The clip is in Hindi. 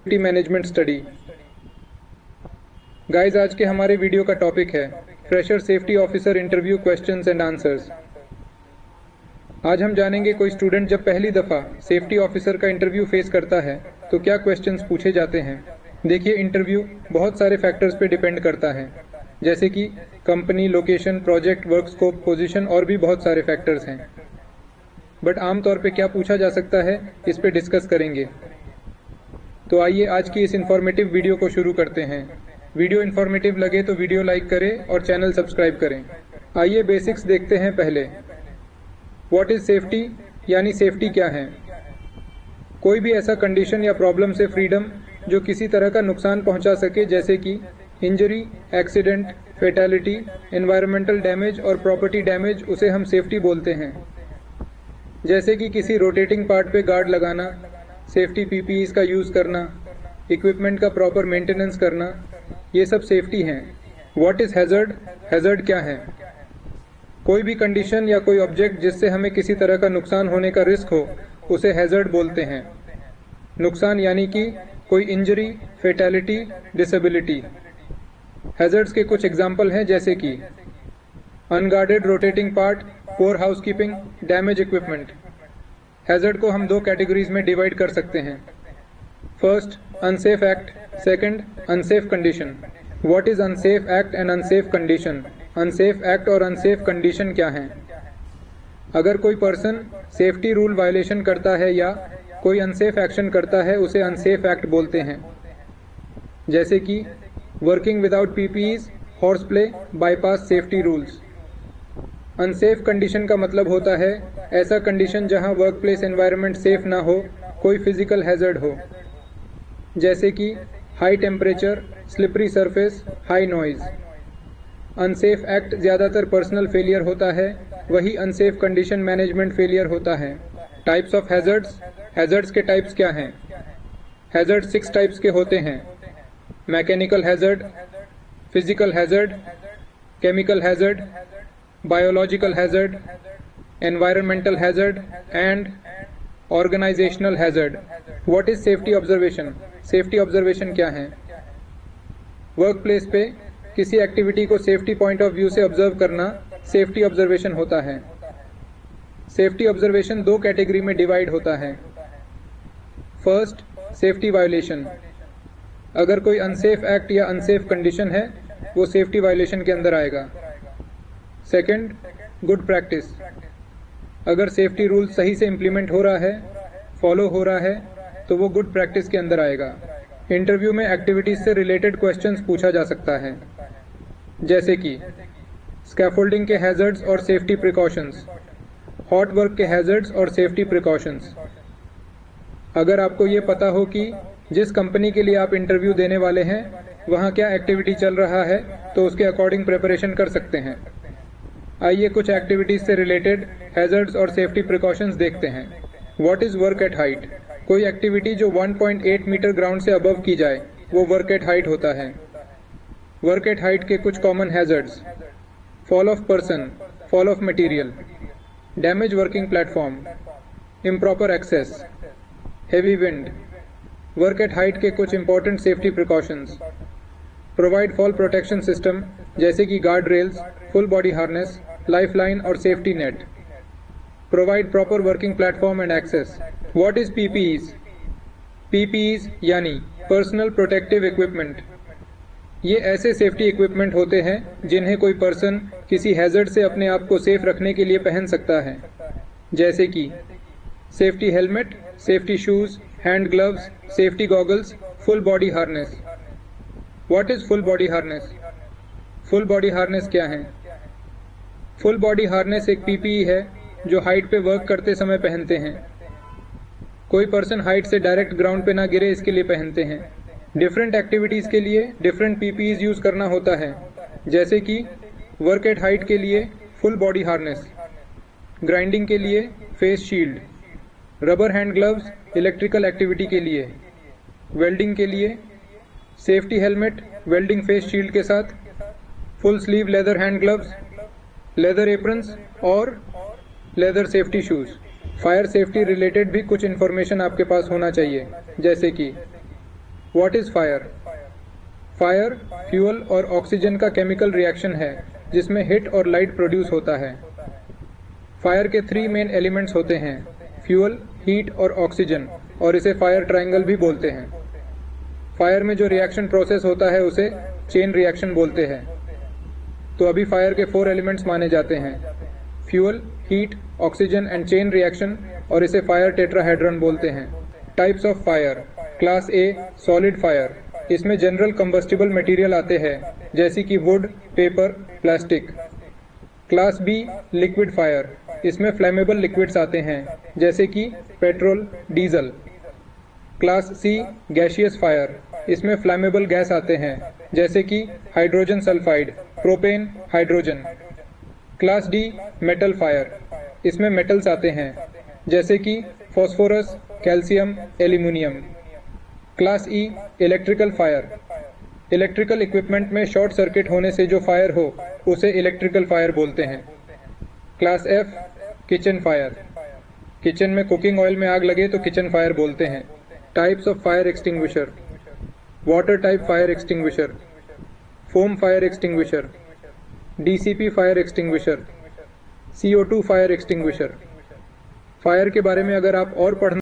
Safety management study. गाइस, आज के हमारे वीडियो का टॉपिक है fresher safety officer interview questions and answers. आज हम जानेंगे कोई स्टूडेंट जब पहली दफ़ा सेफ्टी ऑफिसर का इंटरव्यू फेस करता है तो क्या क्वेश्चंस पूछे जाते हैं। देखिए, इंटरव्यू बहुत सारे फैक्टर्स पे डिपेंड करता है, जैसे कि company, location, project, work scope, position और भी बहुत सारे फैक्टर्स हैं। बट आमतौर पे क्या पूछा जा सकता है, इस पे डिस्कस करेंगे। तो आइए आज की इस इन्फॉर्मेटिव वीडियो को शुरू करते हैं। वीडियो इन्फॉर्मेटिव लगे तो वीडियो लाइक करें और चैनल सब्सक्राइब करें। आइए बेसिक्स देखते हैं पहले। व्हाट इज़ सेफ्टी, यानी सेफ्टी क्या है। कोई भी ऐसा कंडीशन या प्रॉब्लम से फ्रीडम जो किसी तरह का नुकसान पहुंचा सके, जैसे कि injury, accident, fatality, environmental damage और प्रॉपर्टी डैमेज, उसे हम सेफ्टी बोलते हैं। जैसे कि किसी रोटेटिंग पार्ट पे गार्ड लगाना, सेफ्टी पीपीईज का यूज़ करना, इक्विपमेंट का प्रॉपर मेंटेनेंस करना, ये सब सेफ्टी हैं। व्हाट इज़ हैज़र्ड, हैज़र्ड क्या है। कोई भी कंडीशन या कोई ऑब्जेक्ट जिससे हमें किसी तरह का नुकसान होने का रिस्क हो, उसे हैज़र्ड बोलते हैं। नुकसान यानी कि कोई इंजरी, फेटालिटी, डिसेबिलिटी। हैज़र्ड्स के कुछ एग्जाम्पल हैं, जैसे कि अनगार्डेड रोटेटिंग पार्ट, पोर हाउसकीपिंग, डैमेज इक्विपमेंट। हैज़र्ड को हम दो कैटेगरीज में डिवाइड कर सकते हैं। First, unsafe act. Second, unsafe condition. What is unsafe act and unsafe condition. Unsafe act और अनसेफ कंडीशन क्या हैं। अगर कोई पर्सन सेफ्टी रूल वायलेशन करता है या कोई अनसेफ एक्शन करता है, उसे अनसेफ एक्ट बोलते हैं। जैसे कि working without PPEs, horse play, bypass safety rules. Unsafe condition का मतलब होता है ऐसा कंडीशन जहां वर्क प्लेस एनवायरनमेंट सेफ ना हो, कोई फिजिकल हैज़र्ड हो, जैसे कि high temperature, slippery surface, high noise. Unsafe act ज़्यादातर पर्सनल फेलियर होता है, वही अनसेफ कंडीशन मैनेजमेंट फेलियर होता है। Types of hazards. हैज़र्ड्स के टाइप्स क्या हैं। हैज़र्ड 6 टाइप्स के होते हैं। Mechanical hazard, physical hazard, chemical hazard, biological hazard, environmental hazard and organisational hazard. What is safety observation. Safety observation क्या है। वर्क प्लेस पे किसी एक्टिविटी को सेफ्टी पॉइंट ऑफ व्यू से ऑब्जर्व करना सेफ्टी ऑब्जर्वेशन होता है। सेफ्टी ऑब्जर्वेशन दो कैटेगरी में डिवाइड होता है। First, safety violation. अगर कोई अनसेफ एक्ट या अनसेफ कंडीशन है, वो सेफ्टी वायोलेशन के अंदर आएगा। Second, good practice. अगर सेफ्टी रूल सही से इम्प्लीमेंट हो रहा है, फॉलो हो रहा है, तो वो गुड प्रैक्टिस के अंदर आएगा। इंटरव्यू में एक्टिविटीज से रिलेटेड क्वेश्चंस पूछा जा सकता है, जैसे कि स्कैफोल्डिंग के हैज़र्ड्स और सेफ्टी प्रिकॉशंस, हॉट वर्क के हैज़र्ड्स और सेफ्टी प्रिकॉशंस। अगर आपको ये पता हो कि जिस कंपनी के लिए आप इंटरव्यू देने वाले हैं वहाँ क्या एक्टिविटी चल रहा है, तो उसके अकॉर्डिंग प्रिपरेशन कर सकते हैं। आइए कुछ एक्टिविटीज से रिलेटेड हैज़र्ड्स और सेफ्टी प्रिकॉशंस देखते हैं। What is work at height. कोई एक्टिविटी जो 1.8 मीटर ग्राउंड से अबव की जाए, वो वर्क एट हाइट होता है। वर्क एट हाइट के कुछ common hazards: fall of person, fall of material, damage working platform, improper access, heavy wind. Work at height के कुछ important safety precautions: provide fall protection system, जैसे कि guard rails, full body harness, lifeline और safety net. Provide proper working platform and access. What is PPEs. PPEs यानी पर्सनल प्रोटेक्टिव इक्विपमेंट। ये ऐसे सेफ्टी इक्विपमेंट होते हैं जिन्हें कोई पर्सन किसी हैज़र्ड से अपने आप को सेफ रखने के लिए पहन सकता है, जैसे कि safety helmet, safety shoes, hand gloves, safety goggles, full body harness. What is full body harness. Full body harness क्या है। फुल बॉडी हार्नेस एक पीपीई है जो हाइट पे वर्क करते समय पहनते हैं। कोई पर्सन हाइट से डायरेक्ट ग्राउंड पे ना गिरे, इसके लिए पहनते हैं। डिफरेंट एक्टिविटीज़ के लिए डिफरेंट पीपीईज यूज़ करना होता है, जैसे कि वर्क एट हाइट के लिए फुल बॉडी हार्नेस, ग्राइंडिंग के लिए face shield, rubber hand gloves electrical activity के लिए, वेल्डिंग के लिए safety helmet welding face shield के साथ, full sleeve leather hand gloves, leather aprons और leather safety shoes. Fire safety related भी कुछ इन्फॉर्मेशन आपके पास होना चाहिए, जैसे कि what is fire? Fire fuel और ऑक्सीजन का केमिकल रिएक्शन है जिसमें हीट और लाइट प्रोड्यूस होता है। फायर के 3 मेन एलिमेंट्स होते हैं, फ्यूल, हीट और ऑक्सीजन, और इसे फायर ट्रायंगल भी बोलते हैं। फायर में जो रिएक्शन प्रोसेस होता है उसे चेन रिएक्शन बोलते हैं। तो अभी फायर के 4 एलिमेंट्स माने जाते हैं, fuel, heat, oxygen and chain reaction, और इसे फायर टेट्राहेड्रॉन बोलते हैं। Types of fire. Class A solid fire, इसमें जनरल कंबस्टिबल मटेरियल आते हैं जैसे कि wood, paper, plastic. Class B liquid fire, इसमें फ्लेमेबल लिक्विड्स आते हैं जैसे कि petrol, diesel. Class C gaseous fire, इसमें फ्लेमेबल गैस आते हैं जैसे कि hydrogen sulphide, propane, hydrogen. Class D metal fire, इसमें मेटल्स आते हैं जैसे कि फॉस्फोरस, कैल्शियम, एल्यूमिनियम। क्लास ई इलेक्ट्रिकल फायर, इलेक्ट्रिकल इक्विपमेंट में शॉर्ट सर्किट होने से जो फायर हो उसे इलेक्ट्रिकल फायर बोलते हैं। Class F kitchen fire, kitchen में कुकिंग ऑयल में आग लगे तो किचन फायर बोलते हैं। Types of fire extinguisher. Water type fire extinguisher, foam fire extinguisher, DCP fire extinguisher, CO2 fire extinguisher. Fire के बारे में अगर आप और पढ़ना